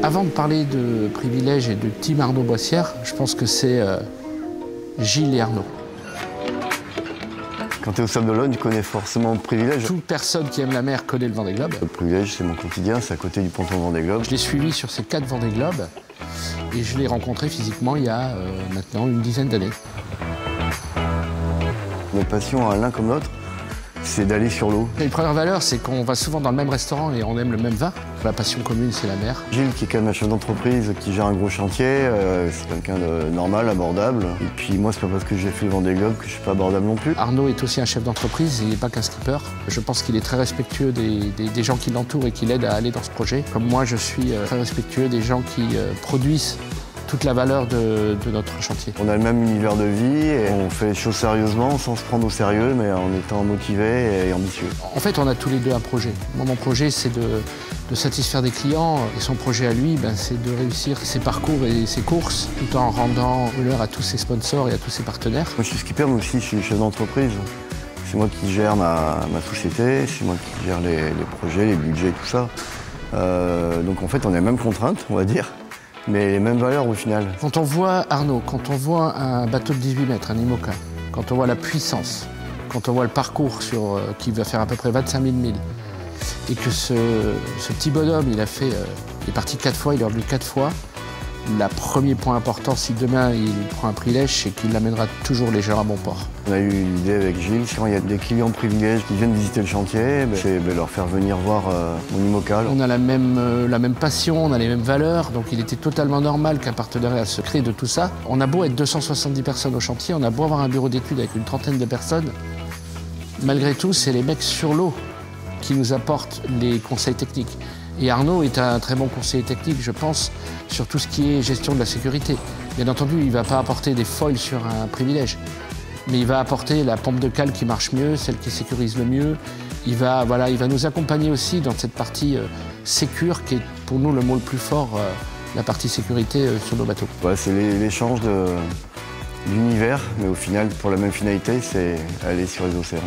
Avant de parler de privilèges et de team Arnaud Boissière, je pense que c'est Gilles et Arnaud. Quand tu es au Sable d'Olonne, tu connais forcément le privilège. Toute personne qui aime la mer connaît le Vendée Globe. Le privilège, c'est mon quotidien, c'est à côté du ponton Vendée Globe. Je l'ai suivi sur ces 4 Vendée Globes et je l'ai rencontré physiquement il y a maintenant une dizaine d'années. Notre passion, l'un comme l'autre, c'est d'aller sur l'eau. Les premières valeurs, c'est qu'on va souvent dans le même restaurant et on aime le même vin. La passion commune, c'est la mer. Gilles, qui est quand même un chef d'entreprise, qui gère un gros chantier, c'est quelqu'un de normal, abordable. Et puis moi, c'est pas parce que j'ai fait le Vendée Globe que je suis pas abordable non plus. Arnaud est aussi un chef d'entreprise, il n'est pas qu'un skipper. Je pense qu'il est très respectueux des gens qui l'entourent et qui l'aident à aller dans ce projet. Comme moi, je suis très respectueux des gens qui produisent toute la valeur de notre chantier. On a le même univers de vie et on fait les choses sérieusement, sans se prendre au sérieux, mais en étant motivé et ambitieux. En fait, on a tous les deux un projet. Moi, mon projet, c'est de satisfaire des clients. Et son projet à lui, c'est de réussir ses parcours et ses courses, tout en rendant honneur à tous ses sponsors et à tous ses partenaires. Moi, je suis skipper, mais aussi je suis chef d'entreprise. C'est moi qui gère ma société, c'est moi qui gère les projets, les budgets, tout ça. Donc en fait, on a les mêmes contraintes, on va dire, mais les mêmes valeurs au final. Quand on voit Arnaud, quand on voit un bateau de 18 mètres, un IMOCA, quand on voit la puissance, quand on voit le parcours qui va faire à peu près 25 000 milles, et que ce petit bonhomme, il est parti 4 fois, il est revenu 4 fois, le premier point important, si demain il prend un privilège, c'est qu'il amènera toujours les gens à bon port. On a eu l'idée avec Gilles, quand il y a des clients privilèges qui viennent visiter le chantier, c'est leur faire venir voir mon IMOCA. On a la même passion, on a les mêmes valeurs, donc il était totalement normal qu'un partenariat se crée de tout ça. On a beau être 270 personnes au chantier, on a beau avoir un bureau d'études avec une trentaine de personnes, malgré tout, c'est les mecs sur l'eau qui nous apportent les conseils techniques. Et Arnaud est un très bon conseiller technique, je pense, sur tout ce qui est gestion de la sécurité. Bien entendu, il ne va pas apporter des foils sur un privilège, mais il va apporter la pompe de cale qui marche mieux, celle qui sécurise le mieux. Il va nous accompagner aussi dans cette partie sécure, qui est pour nous le mot le plus fort, la partie sécurité sur nos bateaux. Ouais, c'est l'échange d'univers, mais au final, pour la même finalité, c'est aller sur les océans.